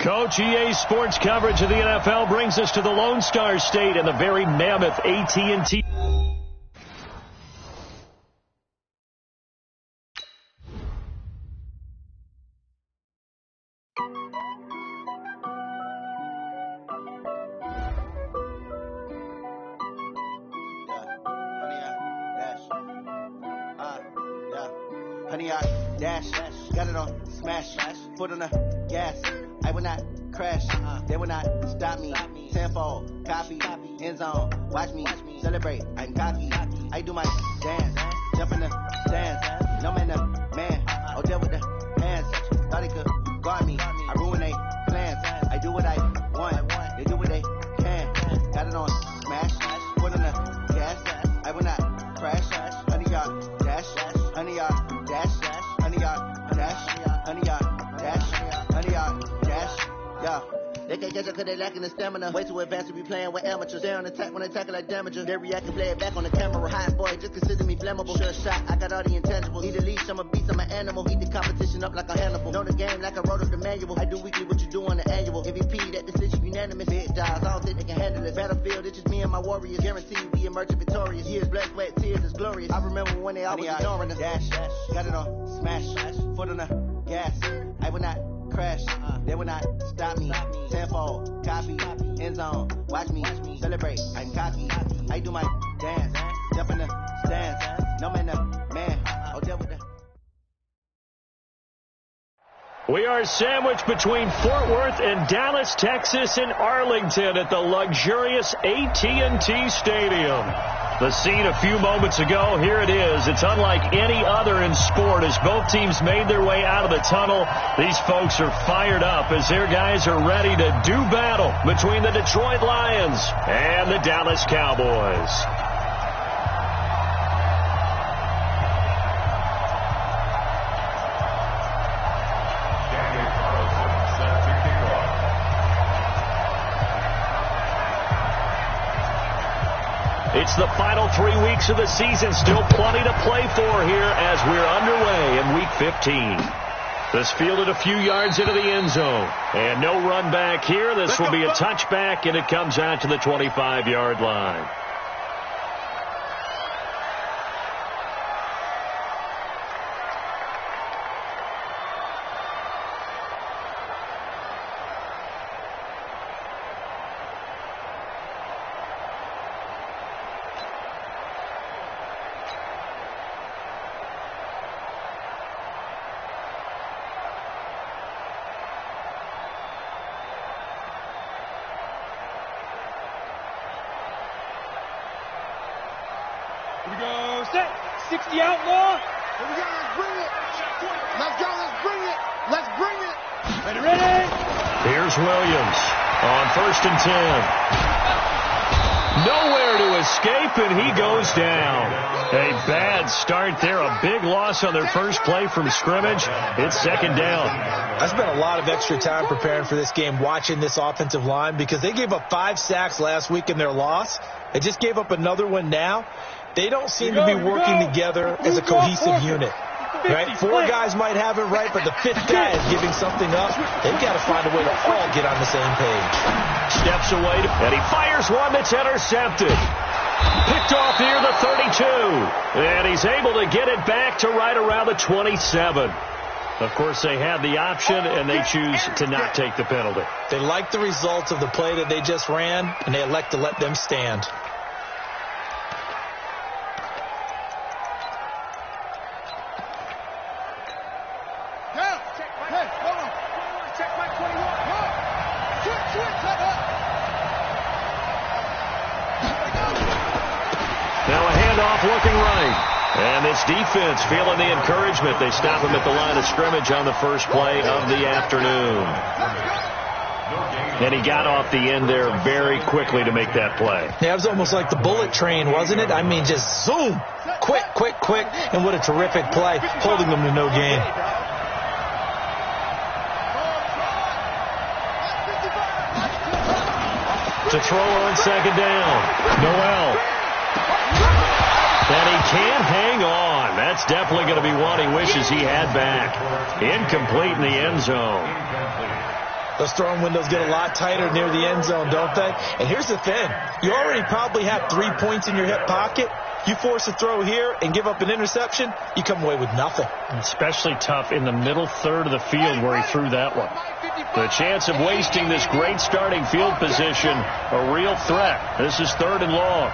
Coach, EA Sports coverage of the NFL brings us to the Lone Star State and the very mammoth AT&T. Honey, I dash, got it on smash, foot on the gas. I will not crash, they will not stop me. Tenfold, copy, end zone, watch me celebrate. I'm cocky, I do my dance, jump in the stands. No man, the man, oh there with the hands. Thought they could guard me, I ruin they plans. I do what I want, they do what they can. Got it on smash, foot on the gas. I will not crash, honey, y'all dash, honey, y'all dash, honey, y'all dash, honey, y'all dash, honey, y'all dash, yeah. They can't catch up cause they lacking the stamina. Way too advanced to be playing with amateurs. They on attack when they tackle like damager. They react and play it back on the camera. Hot boy, just consider me flammable. Sure shot, I got all the intangibles. Need a leash, I'm a beast, I'm an animal. Eat the competition up like a Hannibal. Know the game like I wrote up the manual. I do weekly what you do on the annual. MVP, that decision unanimous. Big jobs, I don't think they can handle it. Battlefield, it's just me and my warriors. Guaranteed we emerge victorious. Years, blood, sweat, tears, it's glorious. I remember when they always ignoring us. Dash, got it on smash, foot on the gas. I will not crash, they will not stop me. Tenfold, copy, end zone, watch me celebrate. I'm cocky, I do my dance, jump in the stands. No man, the man, oh there with the. We are sandwiched between Fort Worth and Dallas, Texas, and Arlington at the luxurious AT&T Stadium. The scene a few moments ago, here it is. It's unlike any other in sport as both teams made their way out of the tunnel. These folks are fired up as their guys are ready to do battle between the Detroit Lions and the Dallas Cowboys. It's the final 3 weeks of the season. Still plenty to play for here as we're underway in Week 15. This fielded a few yards into the end zone. And no run back here. This will be a touchback, and it comes out to the 25-yard line. Here we go, set, 60 outlaw. Here we go, let's bring it. Let's go, let's bring it. Let's bring it. Ready, ready. Here's Williams on 1st and 10. Nowhere to escape, and he goes down. A bad start there, a big loss on their first play from scrimmage. It's 2nd down. I spent a lot of extra time preparing for this game watching this offensive line because they gave up 5 sacks last week in their loss. They just gave up another one now. They don't seem to be working together as a cohesive unit. Right? 4 guys might have it right, but the 5th guy is giving something up. They've got to find a way to all get on the same page. Steps away, and he fires one that's intercepted. Picked off near the 32. And he's able to get it back to right around the 27. Of course, they had the option, and they choose to not take the penalty. They like the results of the play that they just ran, and they elect to let them stand. Looking right. And this defense feeling the encouragement. They stop him at the line of scrimmage on the first play of the afternoon. And he got off the end there very quickly to make that play. Yeah, it was almost like the bullet train, wasn't it? I mean, just zoom. Quick, quick, quick. And what a terrific play, holding them to no gain. To throw on 2nd down. Noel. And he can't hang on. That's definitely going to be one he wishes he had back. Incomplete in the end zone. Those throwing windows get a lot tighter near the end zone, don't they? And here's the thing. You already probably have 3 points in your hip pocket. You force a throw here and give up an interception, you come away with nothing. Especially tough in the middle third of the field where he threw that one. The chance of wasting this great starting field position, a real threat. This is 3rd and long.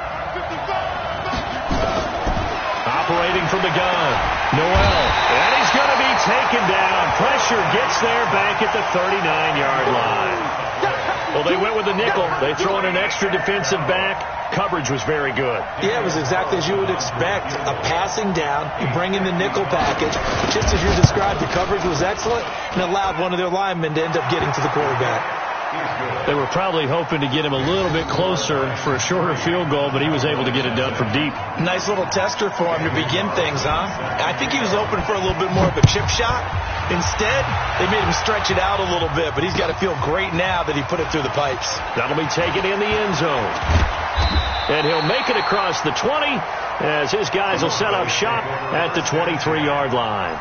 Operating from the gun, Noel, and he's going to be taken down. Pressure gets there back at the 39-yard line. Well, they went with a nickel. They throw in an extra defensive back. Coverage was very good. Yeah, it was exactly as you would expect. A passing down, you bring in the nickel package. Just as you described, the coverage was excellent and allowed one of their linemen to end up getting to the quarterback. They were probably hoping to get him a little bit closer for a shorter field goal, but he was able to get it done from deep. Nice little tester for him to begin things, huh? I think he was open for a little bit more of a chip shot. Instead, they made him stretch it out a little bit, but he's got to feel great now that he put it through the pipes. That'll be taken in the end zone. And he'll make it across the 20 as his guys will set up shop at the 23-yard line.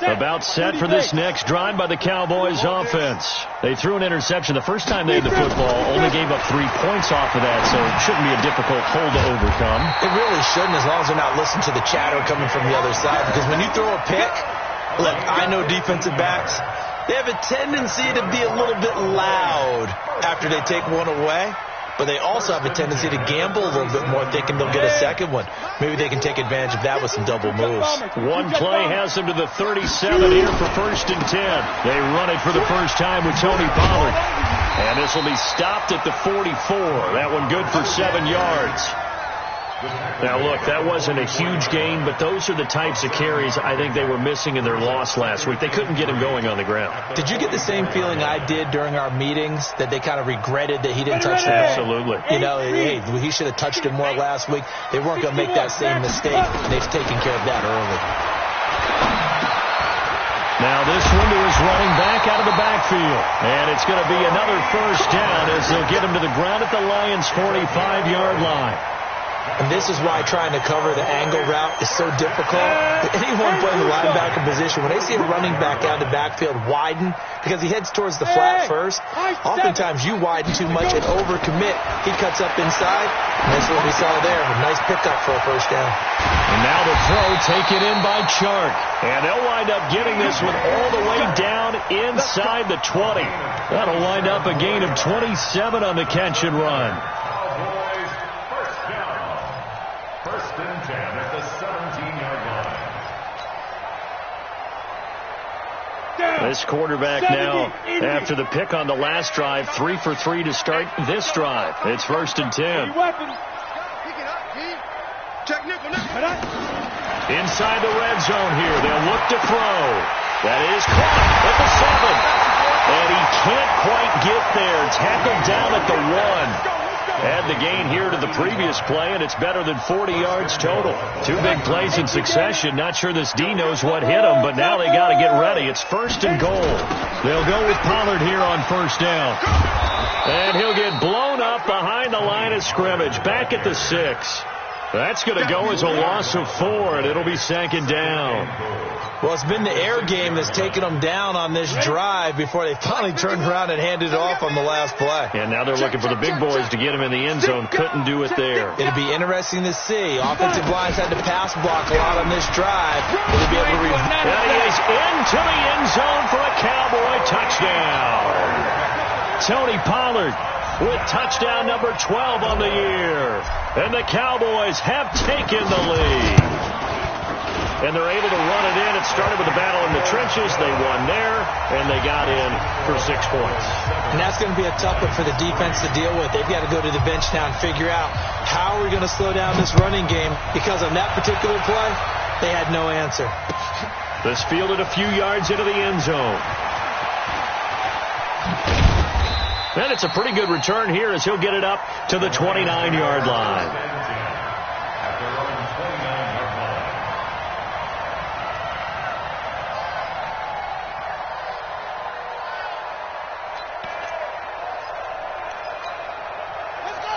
About set for this next drive by the Cowboys offense. They threw an interception the first time they had the football, only gave up 3 points off of that, so it shouldn't be a difficult hole to overcome. It really shouldn't, as long as they're not listening to the chatter coming from the other side, because when you throw a pick, look, I know defensive backs, they have a tendency to be a little bit loud after they take one away. But they also have a tendency to gamble a little bit more, thinking they'll get a second one. Maybe they can take advantage of that with some double moves. One play has them to the 37 here for 1st and 10. They run it for the first time with Tony Pollard. And this will be stopped at the 44. That one good for 7 yards. Now, look, that wasn't a huge gain, but those are the types of carries I think they were missing in their loss last week. They couldn't get him going on the ground. Did you get the same feeling I did during our meetings, that they kind of regretted that he didn't touch the ball? Absolutely. You know, hey, he should have touched it more last week. They weren't going to make that same mistake. They've taken care of that early. Now this window is running back out of the backfield. And it's going to be another first down as they'll get him to the ground at the Lions' 45-yard line. And this is why trying to cover the angle route is so difficult. Anyone playing the linebacker position, when they see a running back out of the backfield widen, because he heads towards the flat first, oftentimes you widen too much and overcommit. He cuts up inside, and that's what we saw there. A nice pickup for a first down. And now the throw taken in by Chark. And they'll wind up getting this one all the way down inside the 20. That'll wind up a gain of 27 on the catch and run. This quarterback now, after the pick on the last drive, 3 for 3 to start this drive. It's 1st and 10. Inside the red zone here. They'll look to throw. That is caught at the 7. And he can't quite get there. Tackled down at the 1. Add the gain here to the previous play, and it's better than 40 yards total. 2 big plays in succession. Not sure this D knows what hit him, but now they got to get ready. It's 1st and goal. They'll go with Pollard here on first down. And he'll get blown up behind the line of scrimmage. Back at the 6. That's going to go as a loss of 4, and it'll be 2nd down. Well, it's been the air game that's taken them down on this drive before they finally turned around and handed it off on the last play. And now they're looking for the big boys to get him in the end zone. Couldn't do it there. It'll be interesting to see. Offensive lines had to pass block a lot on this drive. Will be able to and he is into the end zone for a Cowboy touchdown. Tony Pollard with touchdown number 12 on the year. And the Cowboys have taken the lead. And they're able to run it in. It started with a battle in the trenches. They won there, and they got in for 6 points. And that's going to be a tough one for the defense to deal with. They've got to go to the bench now and figure out how are we going to slow down this running game, because on that particular play, they had no answer. This fielded a few yards into the end zone. And it's a pretty good return here as he'll get it up to the 29-yard line.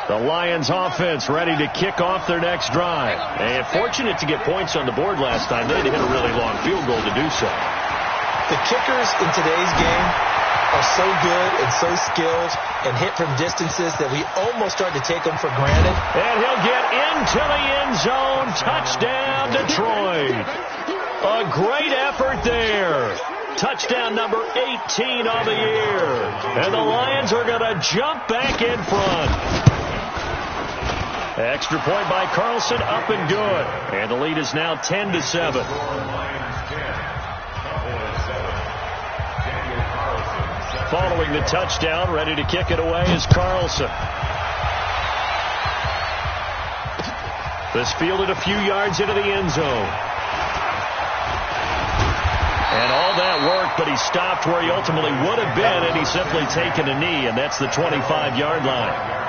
The Lions offense ready to kick off their next drive. And fortunate to get points on the board last time. They had to hit a really long field goal to do so. The kickers in today's game are so good and so skilled and hit from distances that we almost start to take them for granted. And he'll get into the end zone. Touchdown, Detroit. A great effort there. Touchdown number 18 on the year. And the Lions are going to jump back in front. Extra point by Carlson, up and good. And the lead is now 10-7. Following the touchdown, ready to kick it away is Carlson. This fielded a few yards into the end zone. And all that worked, but he stopped where he ultimately would have been, and he's simply taken a knee, and that's the 25-yard line.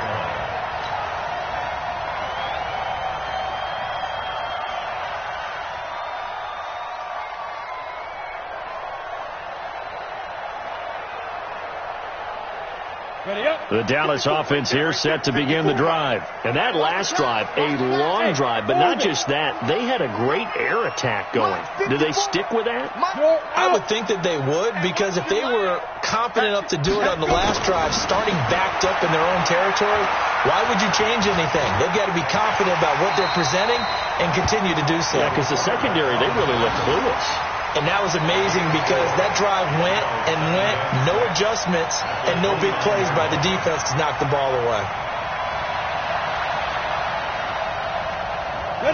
The Dallas offense here set to begin the drive. And that last drive, a long drive, but not just that. They had a great air attack going. Did they stick with that? I would think that they would, because if they were confident enough to do it on the last drive, starting backed up in their own territory, why would you change anything? They've got to be confident about what they're presenting and continue to do so. Yeah, because the secondary, they really looked clueless. And that was amazing because that drive went and went, no adjustments, and no big plays by the defense to knock the ball away.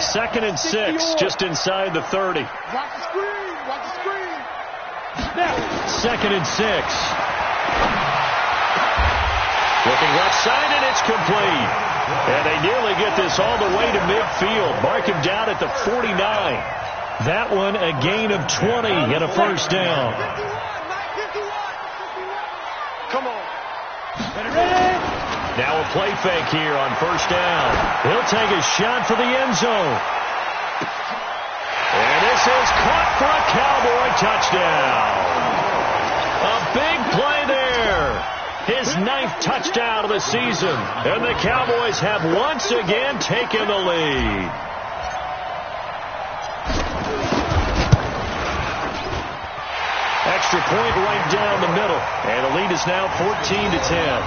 2nd and 6, just inside the 30. Watch the screen. Watch the screen. 2nd and 6. Looking left side, and it's complete. And they nearly get this all the way to midfield. Mark him down at the 49. That one a gain of 20 and a first down. Come on. Now a play fake here on first down. He'll take a shot for the end zone. And this is caught for a Cowboy touchdown. A big play there. His 9th touchdown of the season. And the Cowboys have once again taken the lead. Extra point right down the middle. And the lead is now 14-10.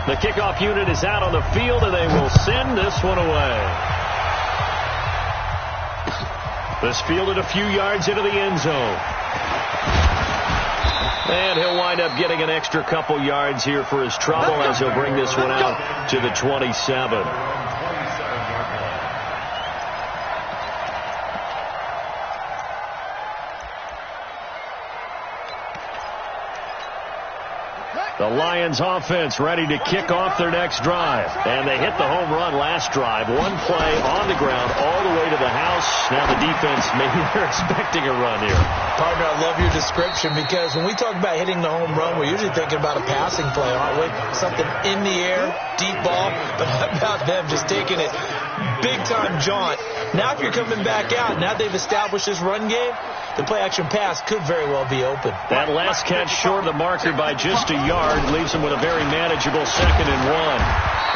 The kickoff unit is out on the field, and they will send this one away. This fielded a few yards into the end zone. And he'll wind up getting an extra couple yards here for his trouble as he'll bring this one out to the 27. The Lions offense ready to kick off their next drive. And they hit the home run last drive. One play on the ground all the way to the house. Now the defense, maybe they're expecting a run here. Partner, I love your description because when we talk about hitting the home run, we're usually thinking about a passing play, aren't we? Something in the air, deep ball. But how about them just taking it big-time jaunt? Now if you're coming back out, now they've established this run game, the play-action pass could very well be open. That last catch short of the marker by just a yard leaves him with a very manageable 2nd and 1.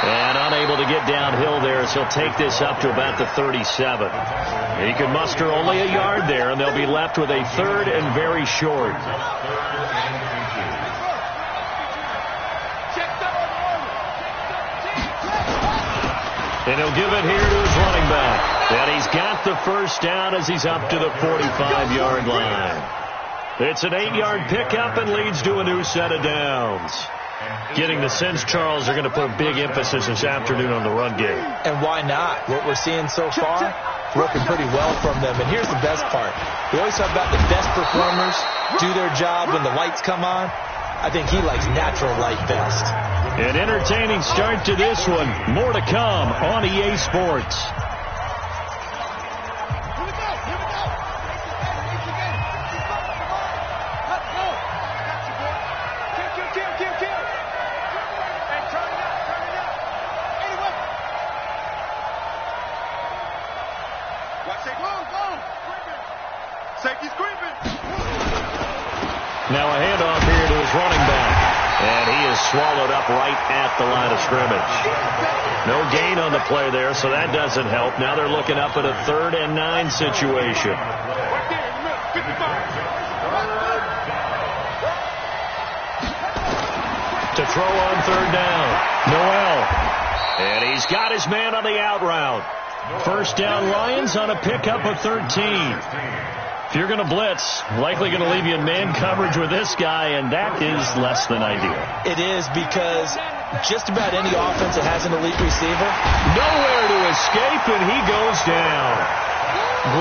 And unable to get downhill there as he'll take this up to about the 37. He can muster only a yard there, and they'll be left with a 3rd and very short. And he'll give it here to his running back. And he's got the first down as he's up to the 45-yard line. It's an 8-yard pickup and leads to a new set of downs. Getting the sense, Charles, are going to put a big emphasis this afternoon on the run game. And why not? What we're seeing so far, working pretty well from them. And here's the best part. We always talk about the best performers do their job when the lights come on. I think he likes natural light best. An entertaining start to this one. More to come on EA Sports. Now a handoff here to his running back. And he is swallowed up right at the line of scrimmage. No gain on the play there, so that doesn't help. Now they're looking up at a 3rd and 9 situation. To throw on 3rd down. Noel. And he's got his man on the out route. First down Lions on a pickup of 13. If you're going to blitz, likely going to leave you in man coverage with this guy, and that is less than ideal. It is, because just about any offense that has an elite receiver, nowhere to escape, and he goes down.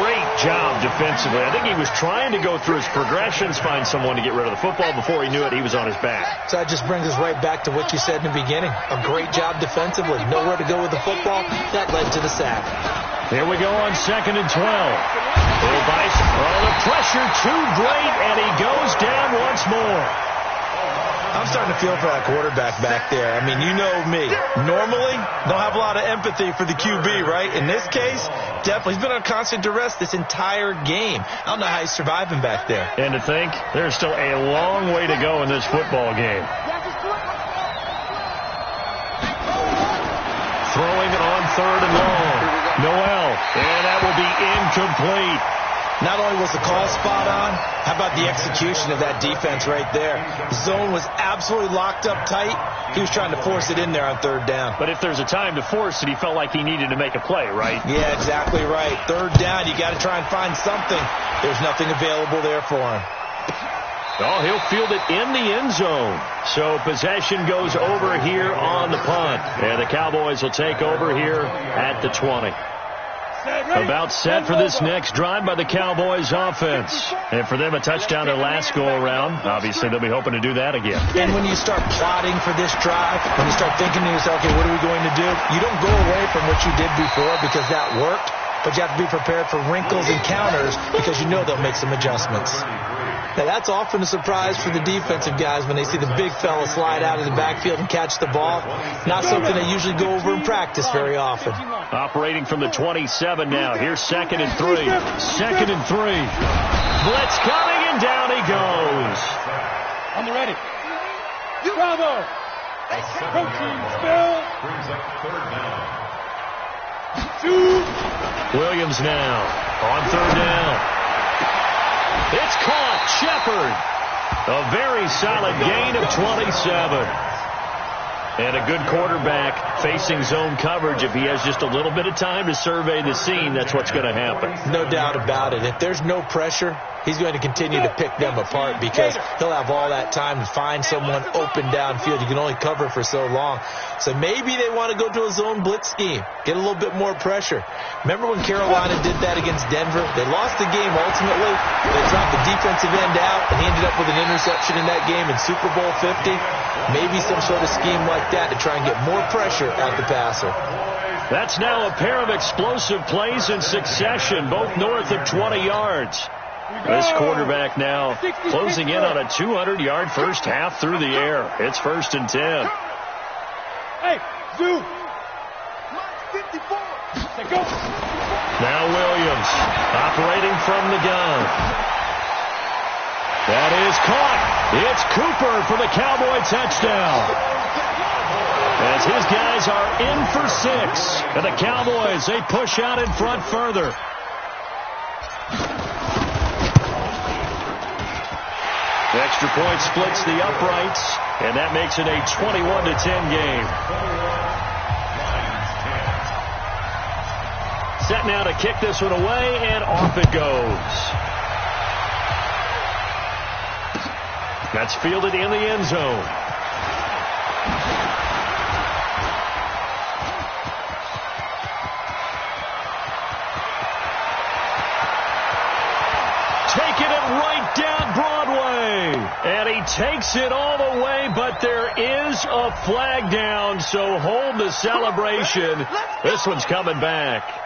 Great job defensively. I think he was trying to go through his progressions, find someone to get rid of the football. Before he knew it, he was on his back. So that just brings us right back to what you said in the beginning. A great job defensively. Nowhere to go with the football. That led to the sack. Here we go on 2nd and 12. Bill Bice, the pressure too great, and he goes down once more. I'm starting to feel for that quarterback back there. I mean, you know me. Normally, don't have a lot of empathy for the QB, right? In this case, definitely. He's been on constant duress this entire game. I don't know how he's surviving back there. And to think, there's still a long way to go in this football game. Throwing it on 3rd and long. Noel, and that will be incomplete. Not only was the call spot on, how about the execution of that defense right there? The zone was absolutely locked up tight. He was trying to force it in there on 3rd down. But if there's a time to force it, he felt like he needed to make a play, right? Yeah, exactly right. 3rd down, you got to try and find something. There's nothing available there for him. Oh, he'll field it in the end zone. So possession goes over here on the punt. And the Cowboys will take over here at the 20. About set for this next drive by the Cowboys offense. And for them, a touchdown their last go-around. Obviously, they'll be hoping to do that again. And when you start plotting for this drive, when you start thinking to yourself, okay, what are we going to do? You don't go away from what you did before because that worked, but you have to be prepared for wrinkles and counters because you know they'll make some adjustments. Now, that's often a surprise for the defensive guys when they see the big fella slide out of the backfield and catch the ball. Not something they usually go over in practice very often. Operating from the 27 now. Here's 2nd and 3. 2nd and 3. Blitz coming, and down he goes. On the ready. Bravo. Coaching spell. Brings up 3rd down. 2. Williams now on 3rd down. It's caught. Shepard. A very solid gain of 27. And a good quarterback facing zone coverage. If he has just a little bit of time to survey the scene, that's what's going to happen. No doubt about it. If there's no pressure, he's going to continue to pick them apart because he'll have all that time to find someone open downfield. You can only cover for so long. So maybe they want to go to a zone blitz scheme, get a little bit more pressure. Remember when Carolina did that against Denver? They lost the game ultimately. They dropped the defensive end out, and he ended up with an interception in that game in Super Bowl 50. Maybe some sort of scheme like that to try and get more pressure at the passer. That's now a pair of explosive plays in succession, both north of 20 yards. This quarterback now closing in on a 200-yard first half through the air. It's 1st and 10. Hey, Zoo. Go. Now Williams operating from the gun. That is caught. It's Cooper for the Cowboy touchdown. As his guys are in for 6. And the Cowboys, they push out in front further. The extra point splits the uprights, and that makes it a 21-10 game. Set now to kick this one away, and off it goes. That's fielded in the end zone. Taking it right down Broadway. And he takes it all the way, but there is a flag down, so hold the celebration. This one's coming back.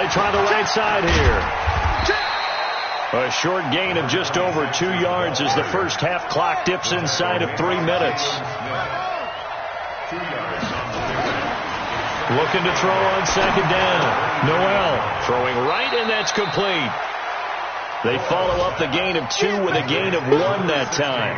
they try the right side here. A short gain of just over 2 yards as the first half clock dips inside of 3 minutes. Looking to throw on second down. Noel throwing right, and that's complete. They follow up the gain of 2 with a gain of 1 that time.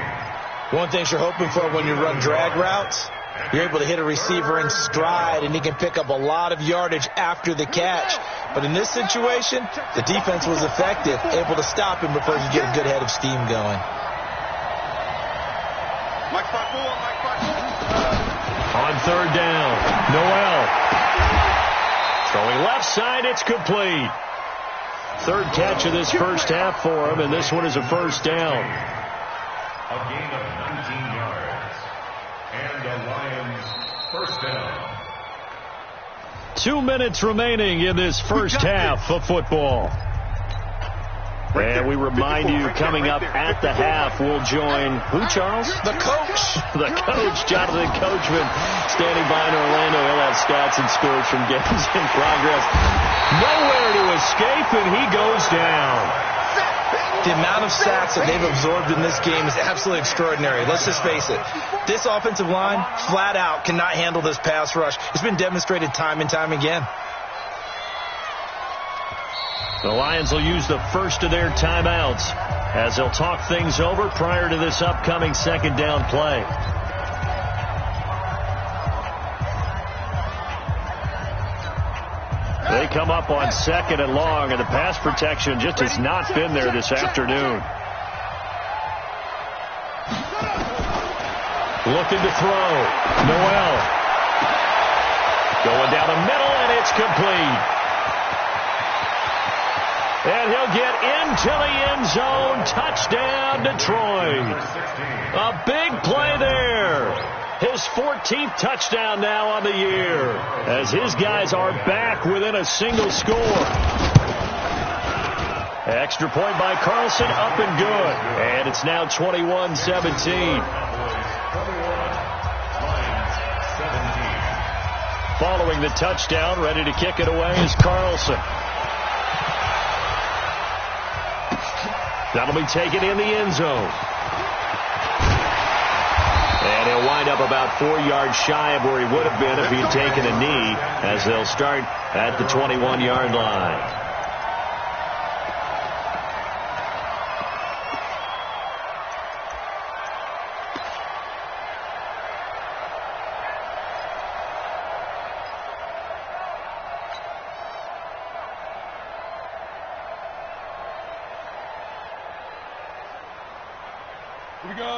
One thing you're hoping for when you run drag routes, you're able to hit a receiver in stride, and he can pick up a lot of yardage after the catch. But in this situation, the defense was effective, able to stop him before he could get a good head of steam going. On third down, Noel throwing left side, it's complete. Third catch of this first half for him, and this one is a first down. A gain of 19 yards. And the Lions first down. 2 minutes remaining in this first half of football. And we remind you, coming up at the half, we'll join who, Charles? The coach. The coach, Jonathan Coachman, standing by in Orlando. He'll have stats and scores from games in progress. Nowhere to escape, and he goes down. The amount of sacks that they've absorbed in this game is absolutely extraordinary. Let's just face it. This offensive line, flat out, cannot handle this pass rush. It's been demonstrated time and time again. The Lions will use the first of their timeouts as they'll talk things over prior to this upcoming second down play. They come up on second and long, and the pass protection just has not been there this afternoon. Looking to throw. Noel. Going down the middle, and it's complete. And he'll get into the end zone. Touchdown, Detroit. A big play there. His 14th touchdown now on the year, as his guys are back within a single score. Extra point by Carlson, up and good. And it's now 21-17. Following the touchdown, ready to kick it away is Carlson. That'll be taken in the end zone. And he'll wind up about 4 yards shy of where he would have been if he'd taken a knee, as they'll start at the 21-yard line.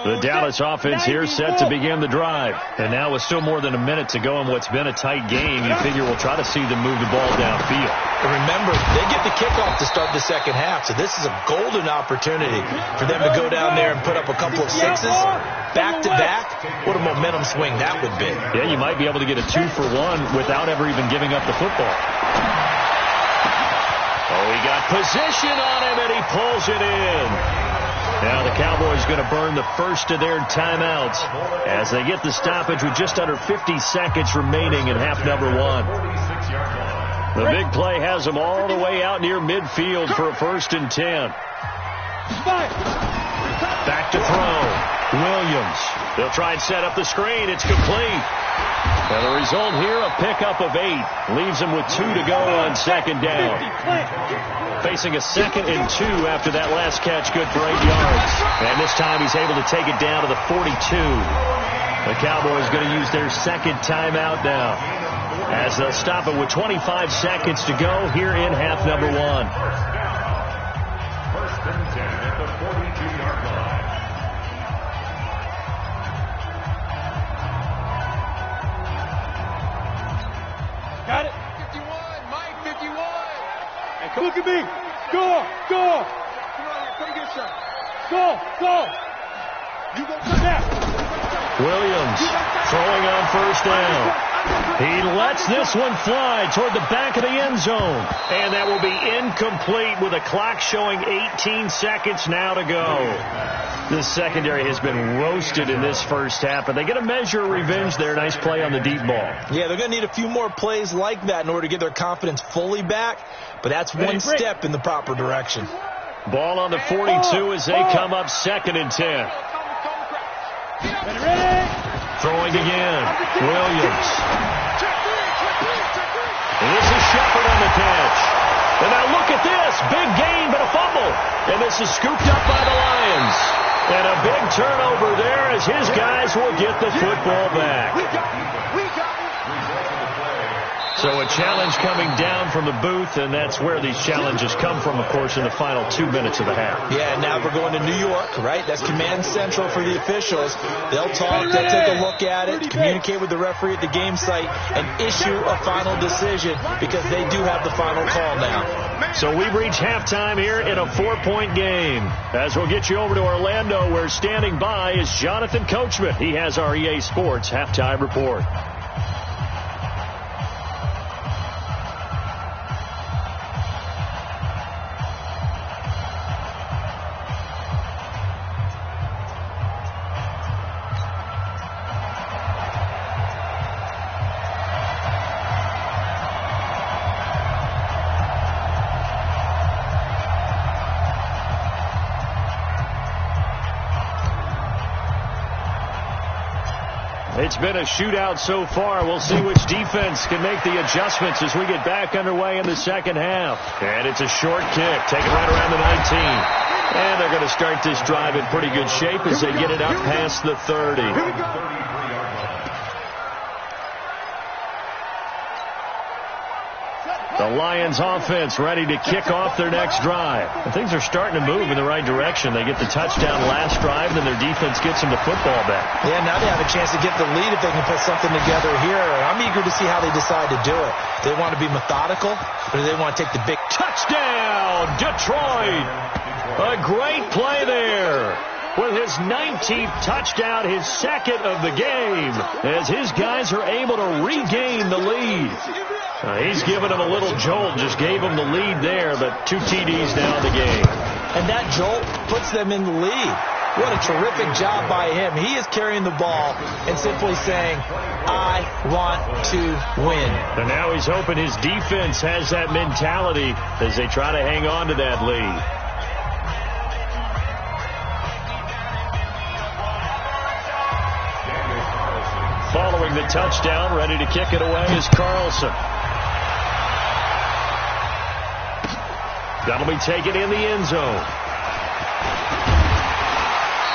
The Dallas offense here set to begin the drive. And now with still more than a minute to go in what's been a tight game, you figure we'll try to see them move the ball downfield. And remember, they get the kickoff to start the second half, so this is a golden opportunity for them to go down there and put up a couple of sixes back-to-back. What a momentum swing that would be. Yeah, you might be able to get a 2-for-1 without ever even giving up the football. Oh, he got position on him, and he pulls it in. Now the Cowboys going to burn the first of their timeouts as they get the stoppage with just under 50 seconds remaining in half number one. The big play has them all the way out near midfield for a 1st and 10. Back to throw. Williams. They'll try and set up the screen. It's complete. And the result here, a pickup of 8. Leaves them with 2 to go on second down. Facing a 2nd and 2 after that last catch, good for 8 yards. And this time he's able to take it down to the 42. The Cowboys going to use their second timeout now, as they'll stop it with 25 seconds to go here in half number one. 1st and 10 at the 42-yard line. Got it. 51, Mike, 51. Hey, come look at me. Score, score. Come on, come get some. Score, score. You go come down. Williams throwing on 1st down. He lets this one fly toward the back of the end zone. And that will be incomplete with a clock showing 18 seconds now to go. This secondary has been roasted in this first half, but they get a measure of revenge there. Nice play on the deep ball. Yeah, they're going to need a few more plays like that in order to get their confidence fully back, but that's one step in the proper direction. Ball on the 42 as they come up 2nd and 10. Throwing again. Williams. And this is Shepard on the catch. And now look at this. Big gain, but a fumble. And this is scooped up by the Lions. And a big turnover there as his guys will get the football back. So a challenge coming down from the booth, and that's where these challenges come from, of course, in the final 2 minutes of the half. Yeah, and now we're going to New York, right? That's command central for the officials. They'll talk, they'll take a look at it, communicate with the referee at the game site, and issue a final decision because they do have the final call now. So we've reached halftime here in a 4-point game. As we'll get you over to Orlando, where standing by is Jonathan Coachman. He has our EA Sports halftime report. It's been a shootout so far. We'll see which defense can make the adjustments as we get back underway in the second half. And it's a short kick, taken right around the 19. And they're going to start this drive in pretty good shape as they get it up past the 30. The Lions offense ready to kick off their next drive. And things are starting to move in the right direction. They get the touchdown last drive, and then their defense gets them the football back. Yeah, now they have a chance to get the lead if they can put something together here. I'm eager to see how they decide to do it. They want to be methodical, or do they want to take the big touchdown, Detroit? A great play there. With his 19th touchdown, his second of the game, as his guys are able to regain the lead. He's given them a little jolt, just gave them the lead there, but 2 TDs now in the game. And that jolt puts them in the lead. What a terrific job by him. He is carrying the ball and simply saying, I want to win. And now he's hoping his defense has that mentality as they try to hang on to that lead. Following the touchdown, ready to kick it away is Carlson. That'll be taken in the end zone.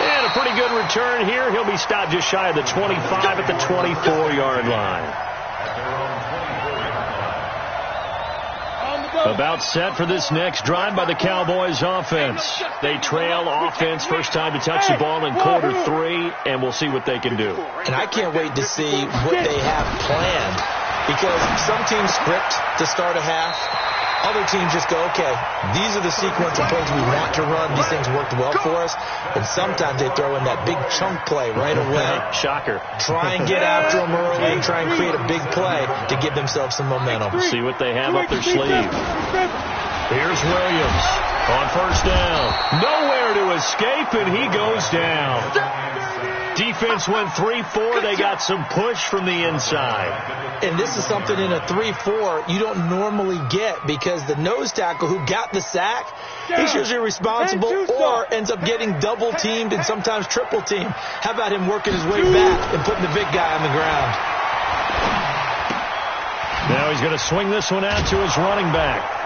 And a pretty good return here. He'll be stopped just shy of the 25 at the 24-yard line. About set for this next drive by the Cowboys offense. They trail offense, first time to touch the ball in quarter 3, and we'll see what they can do. And I can't wait to see what they have planned, because some teams script to start a half. Other teams just go, okay, these are the sequence of plays we want to run. These things worked well for us. And sometimes they throw in that big chunk play right away. Shocker. Try and get after them early and try and create a big play to give themselves some momentum. See what they have up their sleeve. Here's Williams on first down. Nowhere to escape, and he goes down. Defense went 3-4. They got some push from the inside. And this is something in a 3-4 you don't normally get, because the nose tackle who got the sack, he's usually responsible or ends up getting double teamed and sometimes triple teamed. How about him working his way back and putting the big guy on the ground? Now he's going to swing this one out to his running back.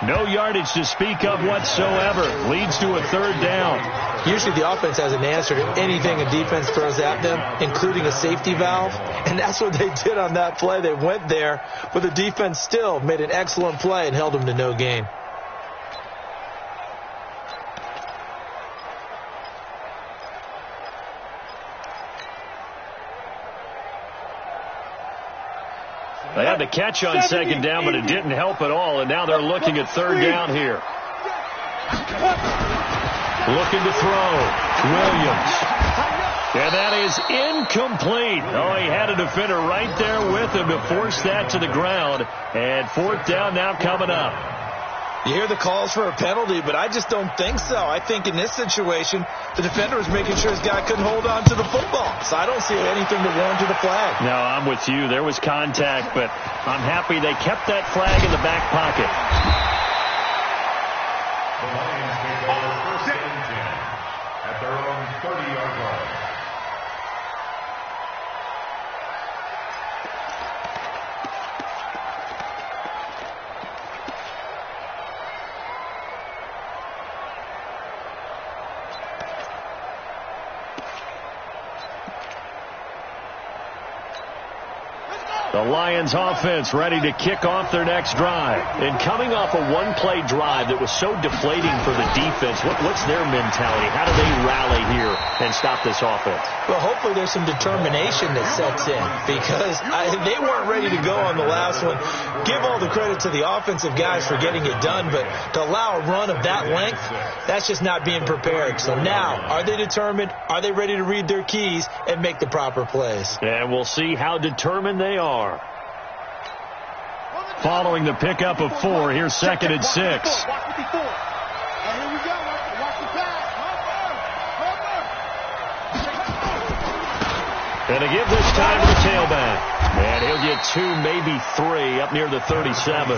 No yardage to speak of whatsoever. Leads to a third down. Usually the offense has an answer to anything a defense throws at them, including a safety valve. And that's what they did on that play. They went there, but the defense still made an excellent play and held them to no gain. They had the catch on second down, but it didn't help at all, and now they're looking at third down here. Looking to throw. Williams. And that is incomplete. Oh, he had a defender right there with him to force that to the ground. And fourth down now coming up. You hear the calls for a penalty, but I just don't think so. I think in this situation, the defender was making sure his guy couldn't hold on to the football. So I don't see anything to warrant to the flag. No, I'm with you. There was contact, but I'm happy they kept that flag in the back pocket. The Lions take over first and 10 at their own 30-yard line. The Lions offense ready to kick off their next drive. And coming off a one-play drive that was so deflating for the defense, what's their mentality? How do they rally here and stop this offense? Well, hopefully there's some determination that sets in because they weren't ready to go on the last one. Give all the credit to the offensive guys for getting it done, but to allow a run of that length, that's just not being prepared. So now, are they determined? Are they ready to read their keys and make the proper plays? And we'll see how determined they are. Following the pickup of 4, here's 2nd and 6. And here we go. Watch the pass. And to give this time to the tailback. And he'll get 2, maybe 3 up near the 37.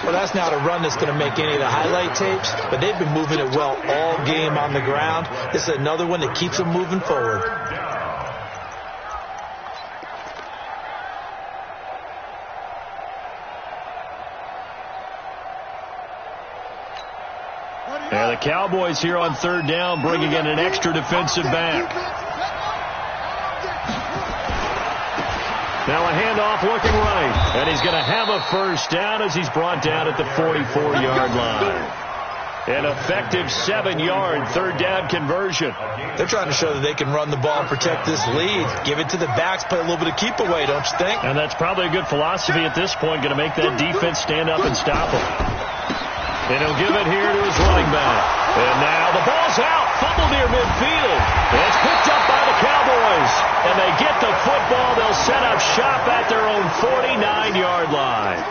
Well, that's not a run that's going to make any of the highlight tapes, but they've been moving it well all game on the ground. This is another one that keeps them moving forward. And the Cowboys here on 3rd down bringing in an extra defensive back. Now a handoff looking right. And he's going to have a first down as he's brought down at the 44-yard line. An effective 7-yard 3rd down conversion. They're trying to show that they can run the ball and protect this lead. Give it to the backs, play a little bit of keep away, don't you think? And that's probably a good philosophy at this point, going to make that defense stand up and stop them. And he'll give it here to his running back. And now the ball's out. Fumble near midfield. It's picked up by the Cowboys. And they get the football. They'll set up shop at their own 49-yard line.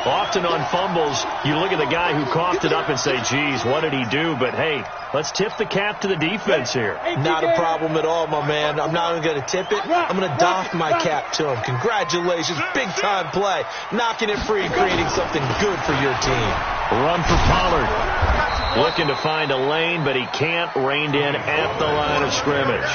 Often on fumbles, you look at the guy who coughed it up and say, geez, what did he do? But, hey, let's tip the cap to the defense here. Not a problem at all, my man. I'm not even going to tip it. I'm going to doff my cap to him. Congratulations. Big-time play. Knocking it free, creating something good for your team. Run for Pollard. Looking to find a lane, but he can't. Reined in at the line of scrimmage.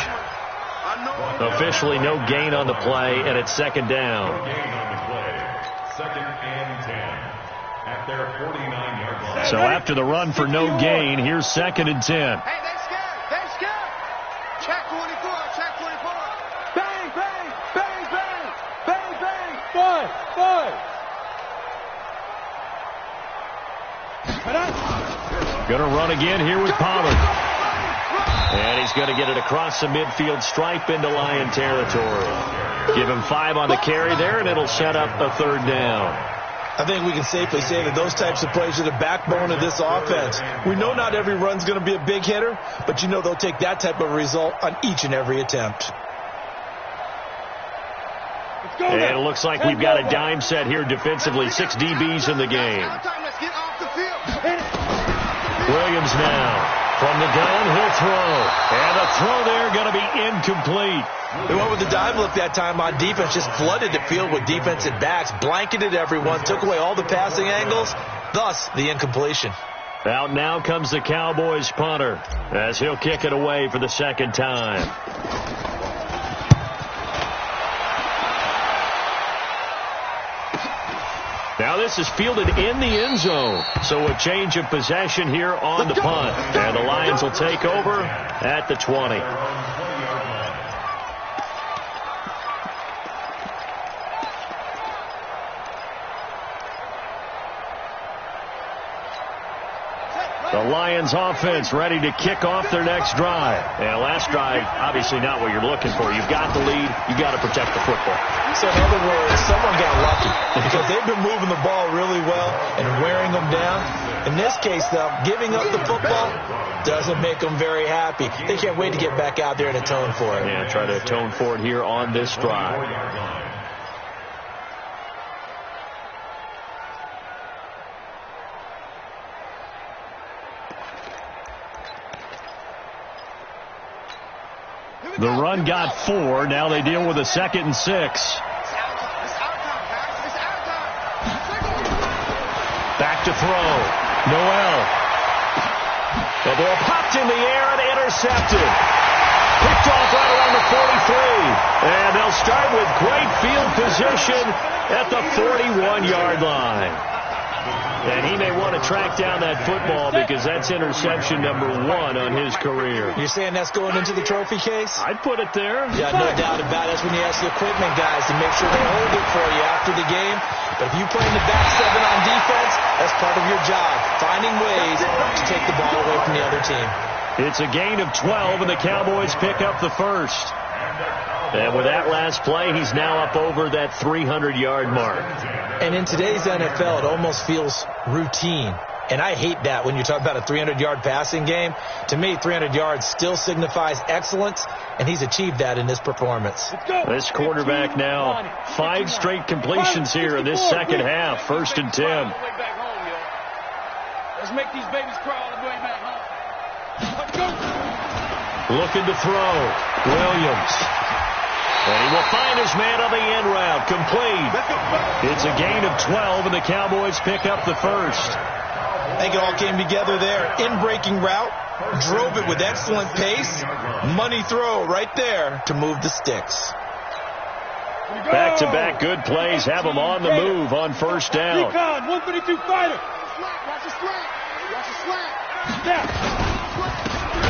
Officially no gain on the play, and it's 2nd down. No gain on the play. 2nd and 10 at their 49-yard line. So after the run for no gain, here's 2nd and 10. Hey, they scared. They scared. Check 24. Check 24. Bang, bang, bang, bang, bang, bang. Five. Going to run again here with Pollard. And he's going to get it across the midfield stripe into Lion territory. Give him 5 on the carry there, and it'll set up a 3rd down. I think we can safely say that those types of plays are the backbone of this offense. We know not every run's going to be a big hitter, but you know they'll take that type of result on each and every attempt. And it looks like we've got a dime set here defensively. 6 DBs in the game. Let's get off the field. Williams now from the gun. He'll throw. And the throw there going to be incomplete. They went with the dive look that time on defense. Just flooded the field with defensive backs. Blanketed everyone. Took away all the passing angles. Thus, the incompletion. Out now comes the Cowboys punter as he'll kick it away for the 2nd time. Now this is fielded in the end zone. So a change of possession here on the punt. And the Lions will take over at the 20. The Lions offense ready to kick off their next drive. And last drive, obviously not what you're looking for. You've got the lead. You've got to protect the football. So in other words, someone got lucky because they've been moving the ball really well and wearing them down. In this case, though, giving up the football doesn't make them very happy. They can't wait to get back out there and atone for it. Yeah, try to atone for it here on this drive. The run got 4. Now they deal with a 2nd and 6. Back to throw. Noel. The ball popped in the air and intercepted. Picked off right around the 43. And they'll start with great field position at the 41-yard line. And he may want to track down that football because that's interception number 1 on his career. You're saying that's going into the trophy case? I'd put it there. Yeah, no doubt about it. That's when you ask the equipment guys to make sure they hold it for you after the game. But if you play in the back 7 on defense, that's part of your job, finding ways to take the ball away from the other team. It's a gain of 12, and the Cowboys pick up the first. And with that last play, he's now up over that 300-yard mark. And in today's NFL, it almost feels routine. And I hate that when you talk about a 300-yard passing game. To me, 300 yards still signifies excellence, and he's achieved that in this performance. This quarterback now, 5 straight completions here in this second half. 1st and 10. Let's make these babies cry all the way back home. Looking to throw. Williams. And he will find his man on the end route. Complete. It's a gain of 12, and the Cowboys pick up the first. I think it all came together there. In-breaking route. Drove it with excellent pace. Money throw right there to move the sticks. Back-to-back good plays have him on the move on 1st down. Recon, 132 fighter.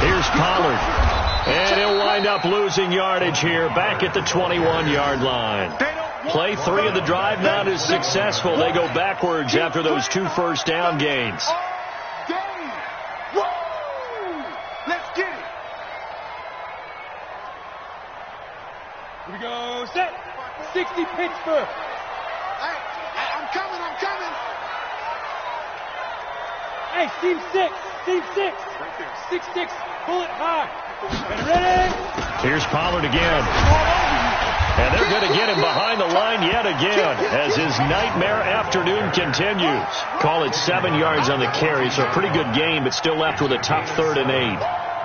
Here's Pollard. And he'll wind up losing yardage here back at the 21-yard line. Play 3 of the drive not as successful. They go backwards after those 2 first down gains. Let's get it. Here we go. Set. 60 Pittsburgh. Hey, I'm coming. Hey, team 6. Team 6. 6-6. Bullet high. Ready? Here's Pollard again. And they're going to get him behind the line yet again as his nightmare afternoon continues. Call it 7 yards on the carry, so a pretty good game, but still left with a tough 3rd and 8.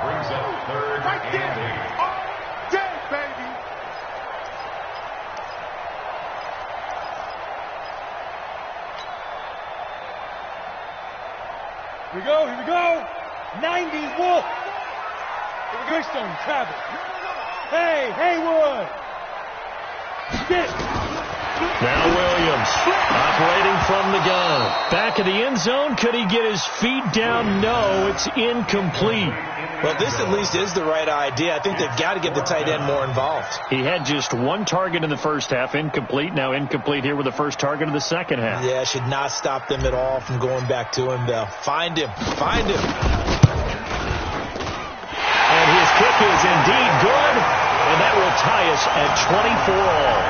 Brings up 3rd and 8. Here we go. 90s Wolf. Greystone, Travis. Hey, Haywood. Get it. Now Williams operating from the gun. Back of the end zone. Could he get his feet down? No, it's incomplete. Well, this at least is the right idea. I think they've got to get the tight end more involved. He had just 1 target in the first half, incomplete. Now incomplete here with the first target of the second half. Yeah, should not stop them at all from going back to him, though. Find him. And his kick is indeed good, and that will tie us at 24 all.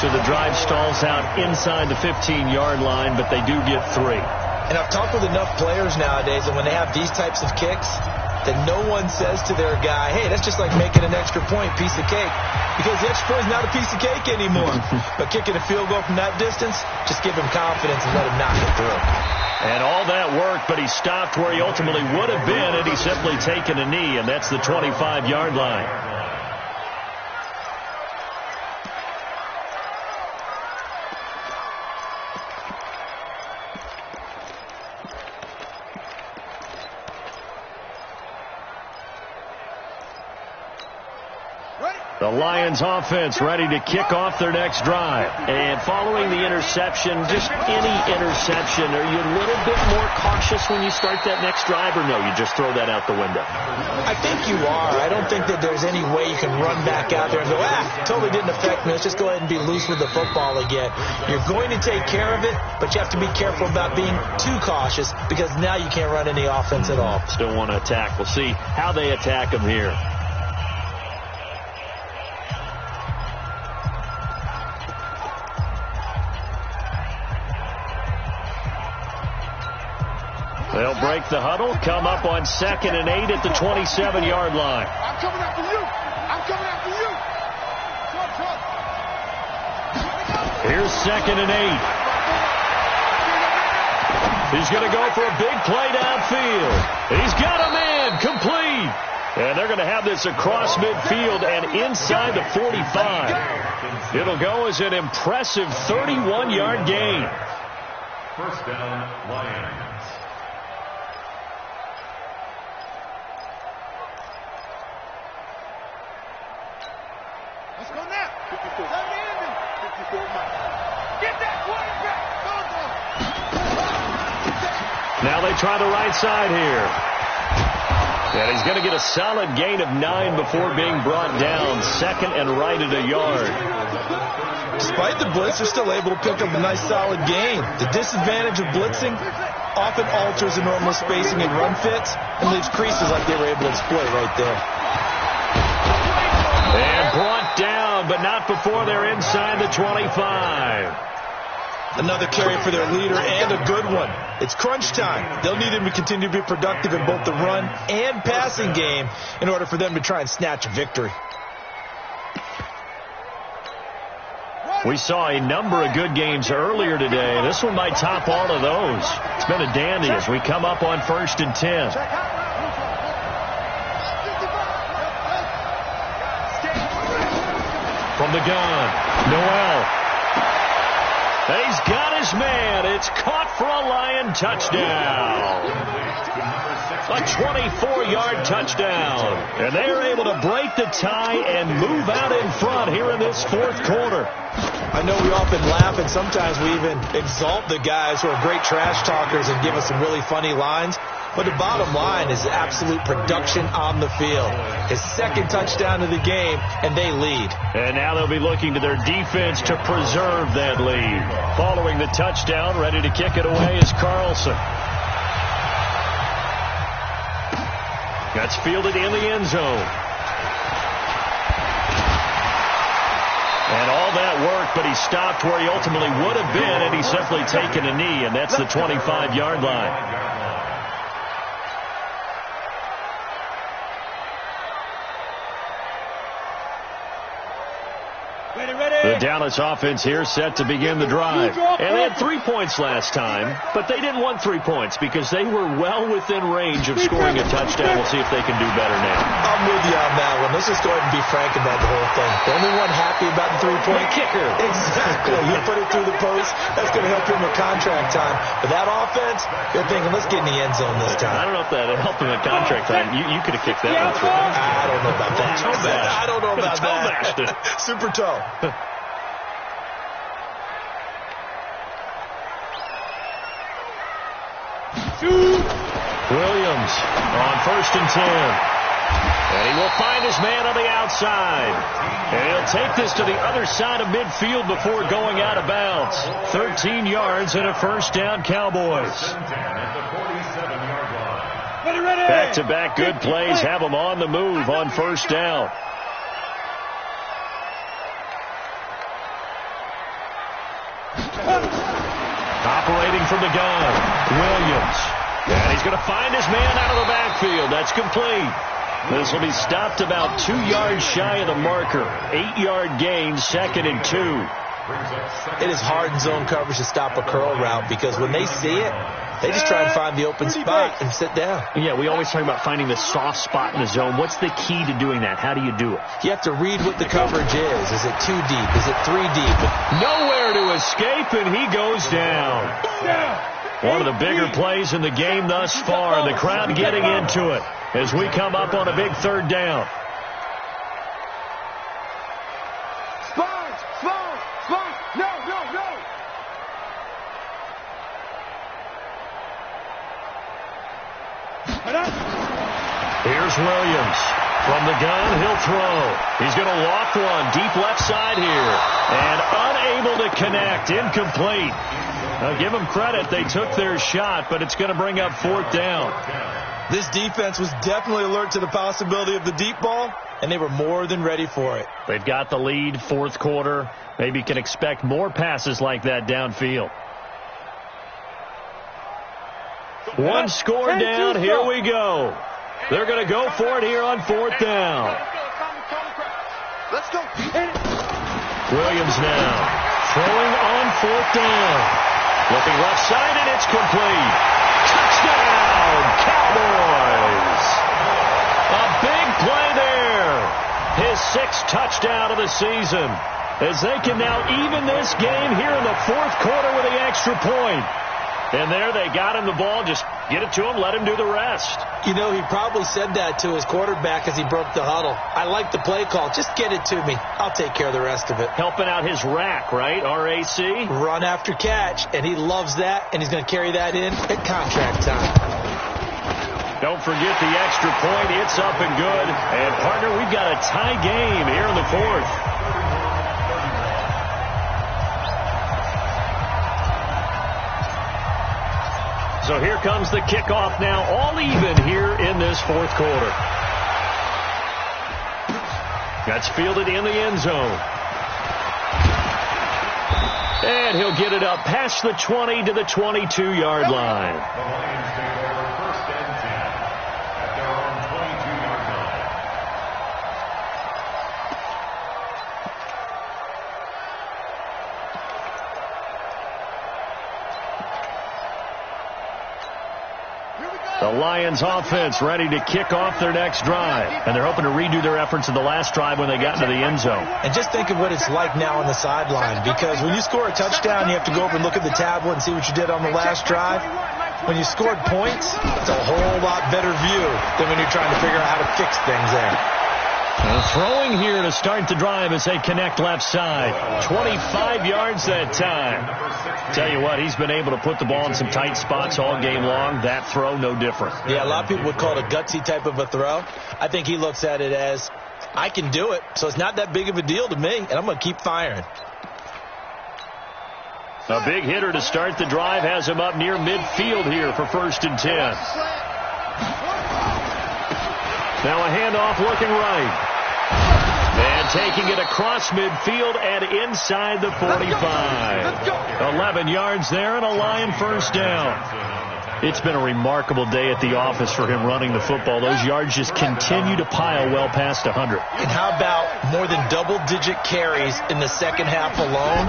So the drive stalls out inside the 15-yard line, but they do get 3. And I've talked with enough players nowadays, and when they have these types of kicks, that no one says to their guy, hey, that's just like making an extra point, piece of cake. Because the extra point is not a piece of cake anymore. But kicking a field goal from that distance, just give him confidence and let him knock it through. And all that worked, but he stopped where he ultimately would have been had he simply taken a knee, and that's the 25-yard line. The Lions offense ready to kick off their next drive. And following the interception, just any interception, are you a little bit more cautious when you start that next drive, or no, you just throw that out the window? I think you are. I don't think that there's any way you can run back out there and go, totally didn't affect me. Let's just go ahead and be loose with the football again. You're going to take care of it, but you have to be careful about being too cautious because now you can't run any offense at all. Still want to attack. We'll see how they attack them here. They'll break the huddle, come up on 2nd and 8 at the 27-yard line. I'm coming after you. I'm coming after you. Here's 2nd and 8. He's going to go for a big play downfield. He's got a man complete. And they're going to have this across midfield and inside the 45. It'll go as an impressive 31-yard gain. First down, Lions. Let's go now. 54. Get that quarterback. Now they try the right side here. And he's going to get a solid gain of 9 before being brought down. 2nd and right at a yard. Despite the blitz, they're still able to pick up a nice solid gain. The disadvantage of blitzing often alters the normal spacing and run fits and leaves creases like they were able to exploit right there. And brought down, but not before they're inside the 25. Another carry for their leader and a good one. It's crunch time. They'll need him to continue to be productive in both the run and passing game in order for them to try and snatch a victory. We saw a number of good games earlier today. This one might top all of those. It's been a dandy as we come up on 1st and 10. From the gun, Noel. He's got his man. It's caught for a Lion touchdown. A 24-yard touchdown. And they are able to break the tie and move out in front here in this 4th quarter. I know we often laugh and sometimes we even exalt the guys who are great trash talkers and give us some really funny lines. But the bottom line is absolute production on the field. His 2nd touchdown of the game, and they lead. And now they'll be looking to their defense to preserve that lead. Following the touchdown, ready to kick it away is Carlson. That's fielded in the end zone. And all that work, but he stopped where he ultimately would have been, and he's simply taken a knee, and that's the 25-yard line. The Dallas offense here set to begin the drive. And they had 3 points last time, but they didn't want 3 points because they were well within range of scoring a touchdown. We'll see if they can do better now. I'm with you on that one. Let's just go ahead and be frank about the whole thing. The only one happy about the 3-point kicker. Exactly. You put it through the post. That's going to help him with contract time. But that offense, they're thinking, let's get in the end zone this time. I don't know if that helped him at contract time. You could have kicked that one through. I don't know about that. I don't know about that. Super toe. Williams on 1st and 10. And he will find his man on the outside. And he'll take this to the other side of midfield before going out of bounds. 13 yards and a 1st down, Cowboys. Back-to-back good plays have them on the move on 1st down. Operating from the gun, Williams. And he's going to find his man out of the backfield. That's complete. This will be stopped about 2 yards shy of the marker. 8-yard gain, 2nd and 2. It is hard in zone coverage to stop a curl route because when they see it, they just try and find the open spot and sit down. Yeah, we always talk about finding the soft spot in the zone. What's the key to doing that? How do you do it? You have to read what the coverage is. Is it 2 deep? Is it 3 deep? Nowhere to escape, and he goes down. One of the bigger plays in the game thus far. The crowd getting into it as we come up on a big 3rd down. Here's Williams. From the gun, he'll throw. He's going to loft one deep left side here. And unable to connect. Incomplete. Now, give them credit. They took their shot, but it's going to bring up 4th down. This defense was definitely alert to the possibility of the deep ball, and they were more than ready for it. They've got the lead, 4th quarter. Maybe can expect more passes like that downfield. One score down. Here we go. They're going to go for it here on 4th down. Let's go. Williams now throwing on 4th down. Looking left side, and it's complete. Touchdown, Cowboys. A big play there. His 6th touchdown of the season. As they can now even this game here in the 4th quarter with the extra point. And there they got him the ball. Just get it to him, let him do the rest. You know, he probably said that to his quarterback as he broke the huddle. I like the play call. Just get it to me. I'll take care of the rest of it. Helping out his rack, right? R-A-C? Run after catch. And he loves that, and he's going to carry that in at contract time. Don't forget the extra point. It's up and good. And, partner, we've got a tie game here in the 4th. So here comes the kickoff now, all even here in this 4th quarter. That's fielded in the end zone. And he'll get it up past the 20 to the 22-yard line. The Lions take over 1st and 10 at their own 22-yard line. The Lions offense ready to kick off their next drive. And they're hoping to redo their efforts in the last drive when they got into the end zone. And just think of what it's like now on the sideline, because when you score a touchdown, you have to go over and look at the tablet and see what you did on the last drive. When you scored points, it's a whole lot better view than when you're trying to figure out how to fix things there. Throwing here to start the drive as they connect left side. 25 yards that time. Tell you what, he's been able to put the ball in some tight spots all game long. That throw, no different. Yeah, a lot of people would call it a gutsy type of a throw. I think he looks at it as, I can do it, so it's not that big of a deal to me, and I'm going to keep firing. A big hitter to start the drive has him up near midfield here for 1st and 10. Now a handoff looking right. And taking it across midfield and inside the 45. 11 yards there and a Lion 1st down. It's been a remarkable day at the office for him running the football. Those yards just continue to pile well past 100. And how about more than double-digit carries in the second half alone?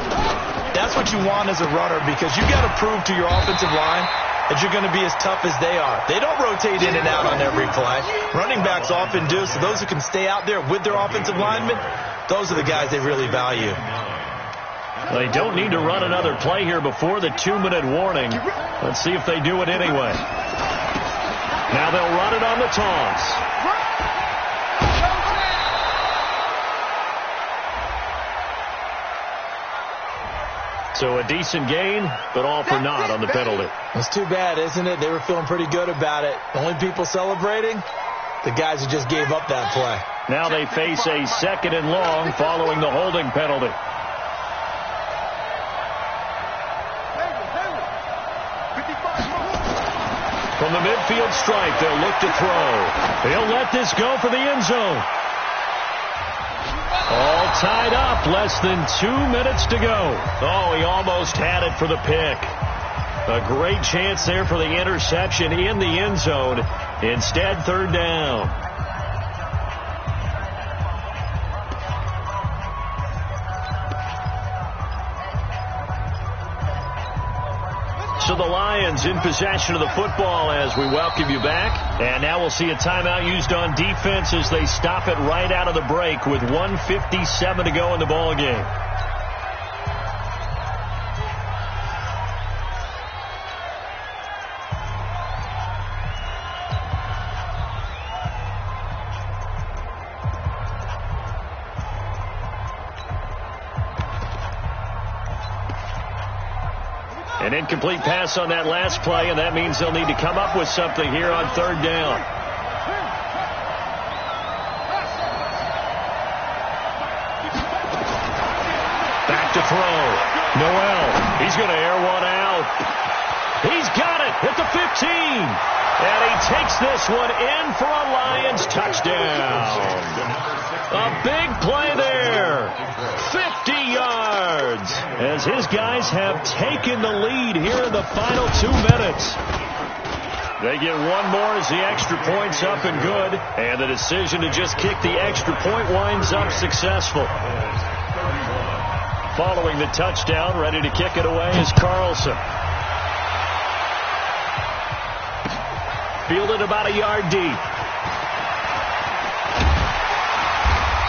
That's what you want as a runner, because you got to prove to your offensive line that you're going to be as tough as they are. They don't rotate in and out on every play. Running backs often do, so those who can stay out there with their offensive linemen, those are the guys they really value. They don't need to run another play here before the 2-minute warning. Let's see if they do it anyway. Now they'll run it on the toss. So a decent gain, but all for naught on the penalty. It's too bad, isn't it? They were feeling pretty good about it. Only people celebrating, the guys who just gave up that play. Now they face a 2nd and long following the holding penalty. From the midfield stripe, they'll look to throw. He'll let this go for the end zone. All tied up, less than 2 minutes to go. Oh, he almost had it for the pick. A great chance there for the interception in the end zone. Instead, 3rd down. So the Lions in possession of the football as we welcome you back. And now we'll see a timeout used on defense as they stop it right out of the break with 1:57 to go in the ball game. An incomplete pass on that last play, and that means they'll need to come up with something here on 3rd down. He's going to air one out. He's got it at the 15. And he takes this one in for a Lions touchdown. A big play there. 50 yards. As his guys have taken the lead here in the final 2 minutes. They get one more as the extra point's up and good. And the decision to just kick the extra point winds up successful. Following the touchdown, ready to kick it away is Carlson. Fielded about a yard deep.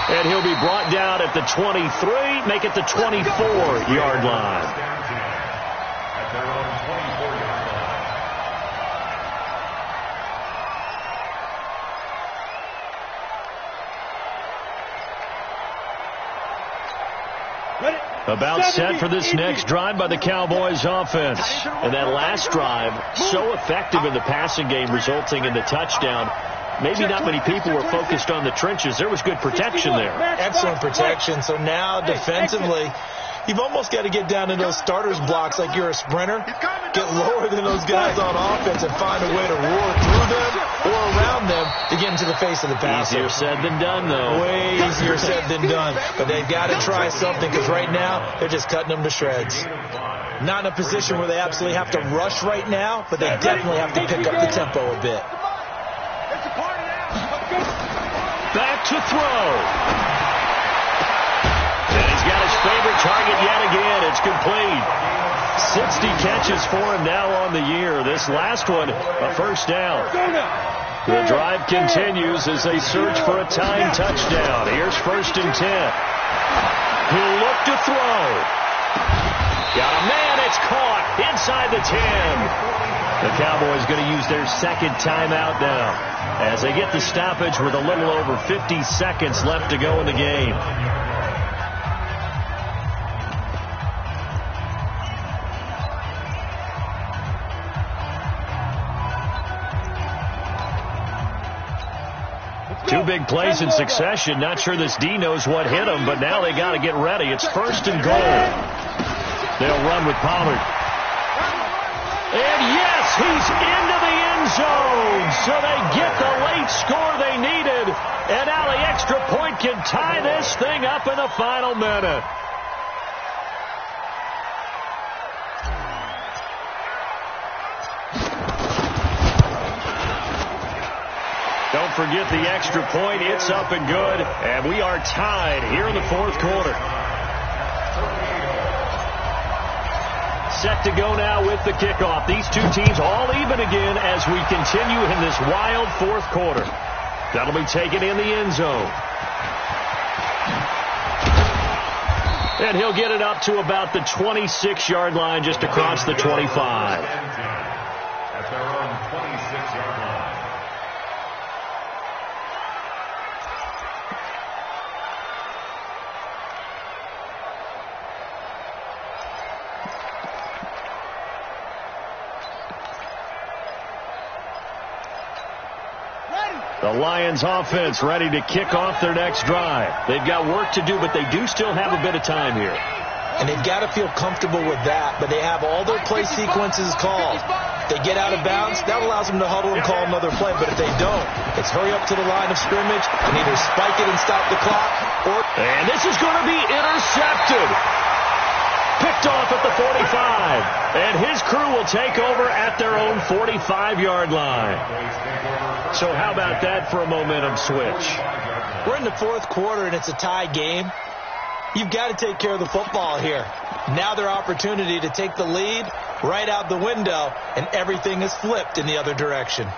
And he'll be brought down at the 23, make it the 24-yard line. At their own 24-yard Ready? About set for this next drive by the Cowboys offense. And that last drive, so effective in the passing game, resulting in the touchdown. Maybe not many people were focused on the trenches. There was good protection there. Excellent protection. So now defensively, you've almost got to get down to those starters blocks like you're a sprinter. Get lower than those guys on offense and find a way to roar through them or around them to get into the face of the passer. Easier said than done, though. Way easier said than done. But they've got to try something because right now they're just cutting them to shreds. Not in a position where they absolutely have to rush right now, but they definitely have to pick up the tempo a bit. Back to throw. And he's got his favorite target yet again. It's complete. 60 catches for him now on the year. This last one, a first down. The drive continues as they search for a tying touchdown. Here's 1st and 10. He'll look to throw. Got a man. It's caught inside the 10. The Cowboys going to use their second timeout now as they get the stoppage with a little over 50 seconds left to go in the game. Two big plays in succession. Not sure this D knows what hit him, but now they got to get ready. It's 1st and goal. They'll run with Pollard. And yes, he's into the end zone. So they get the late score they needed. And now the extra point can tie this thing up in the final minute. Don't forget the extra point. It's up and good. And we are tied here in the 4th quarter. Set to go now with the kickoff. These two teams all even again as we continue in this wild 4th quarter. That'll be taken in the end zone. And he'll get it up to about the 26-yard line just across the 25. At their own 26-yard line. The Lions offense ready to kick off their next drive. They've got work to do, but they do still have a bit of time here. And they've got to feel comfortable with that, but they have all their play sequences called. If they get out of bounds, that allows them to huddle and call another play, but if they don't, it's hurry up to the line of scrimmage and either spike it and stop the clock, or... And this is going to be intercepted. Picked off at the 45. And his crew will take over at their own 45-yard line. So how about that for a momentum switch? We're in the 4th quarter, and it's a tie game. You've got to take care of the football here. Now their opportunity to take the lead right out the window, and everything is flipped in the other direction.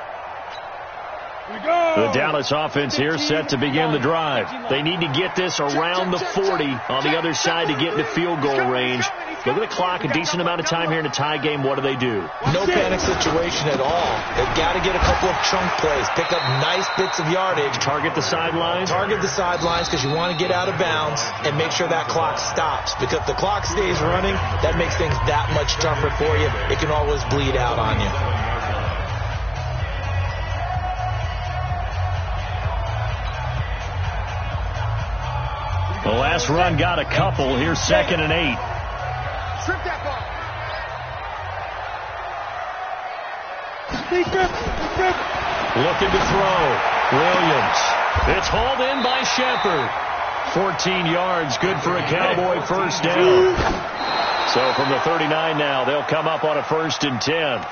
The Dallas offense here set to begin the drive. They need to get this around the 40 on the other side to get into field goal range. Look at the clock, a decent amount of time here in a tie game. What do? No panic situation at all. They've got to get a couple of chunk plays, pick up nice bits of yardage. Target the sidelines? Target the sidelines because you want to get out of bounds and make sure that clock stops. Because if the clock stays running, that makes things that much tougher for you. It can always bleed out on you. The last run got a couple. Here's 2nd and 8. Strip that ball. Looking to throw. Williams. It's hauled in by Shepard. 14 yards, good for a Cowboy first down. So from the 39 now, they'll come up on a 1st and 10.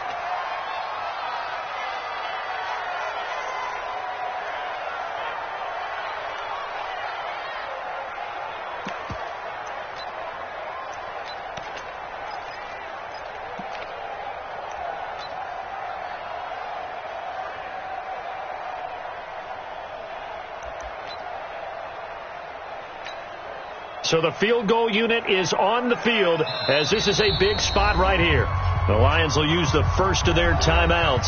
So the field goal unit is on the field as this is a big spot right here. The Lions will use the first of their timeouts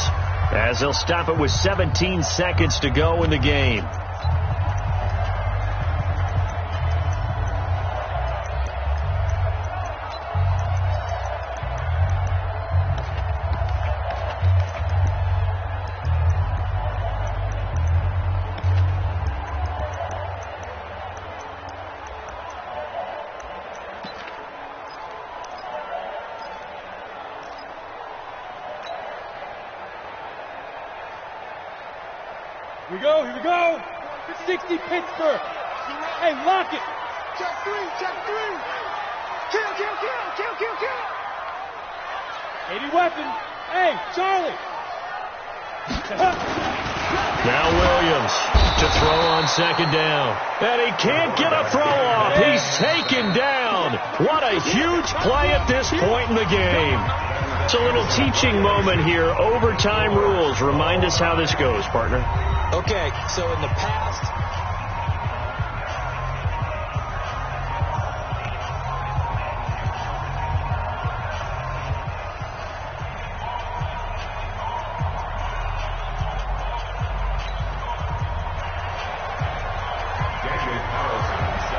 as they'll stop it with 17 seconds to go in the game. Here we go. 60 Pittsburgh. Hey, lock it. Check three. Kill. 80 weapon. Hey, Charlie. Now Williams to throw on 2nd down. And he can't get a throw off. He's taken down. What a huge play at this point in the game. It's a little teaching moment here. Overtime rules. Remind us how this goes, partner. Okay, so in the past,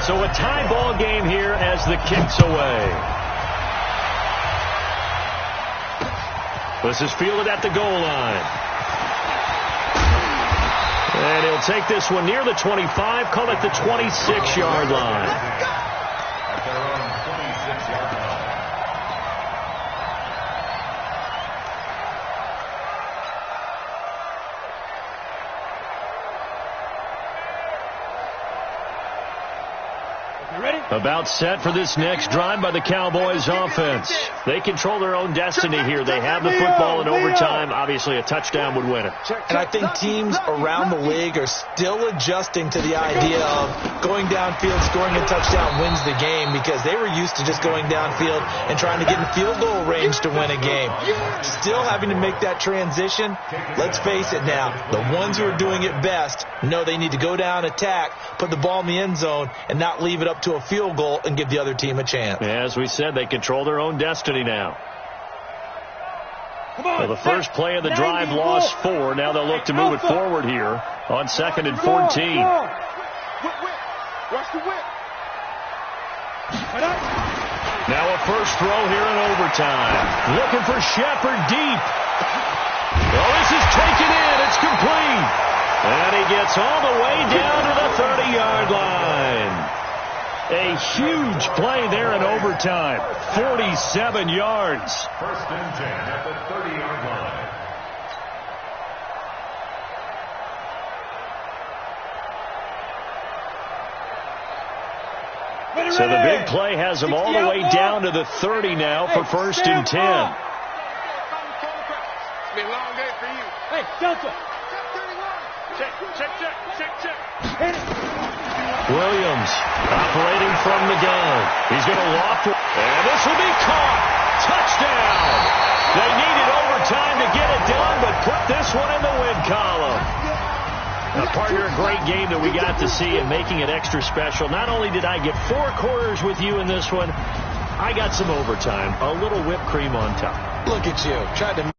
so a tie ball game here as the kick's away. This is fielded at the goal line. And he'll take this one near the 25, call it the 26-yard line. At their own 26-yard line. You ready? About set for this next drive by the Cowboys offense. They control their own destiny here. They have the football in overtime. Obviously, a touchdown would win it. and I think teams around the league are still adjusting to the idea of going downfield, scoring a touchdown wins the game, because they were used to just going downfield and trying to get in field goal range to win a game. Still having to make that transition. Let's face it now, the ones who are doing it best know they need to go down, attack, put the ball in the end zone, and not leave it up to a field goal and give the other team a chance. As we said, they control their own destiny now. Well, the first play of the drive lost 4. Now they'll look to move it forward here on 2nd and 14. Watch the whip. Now a first throw here in overtime. Looking for Shepard deep. Well, this is taken in. It's complete. And he gets all the way down to the 30-yard line. A huge play there in overtime. 47 yards. 1st and 10 at the 30-yard line. So the big play has them all the way down to the 30 now for 1st and 10. It's been a long day for you. Hey, Delta. Check. Williams operating from the gun. He's going to loft it. And this will be caught. Touchdown. They needed overtime to get it done, but put this one in the win column. Now, partner, a great game that we got to see and making it extra special. Not only did I get 4 quarters with you in this one, I got some overtime. A little whipped cream on top. Look at you. Tried to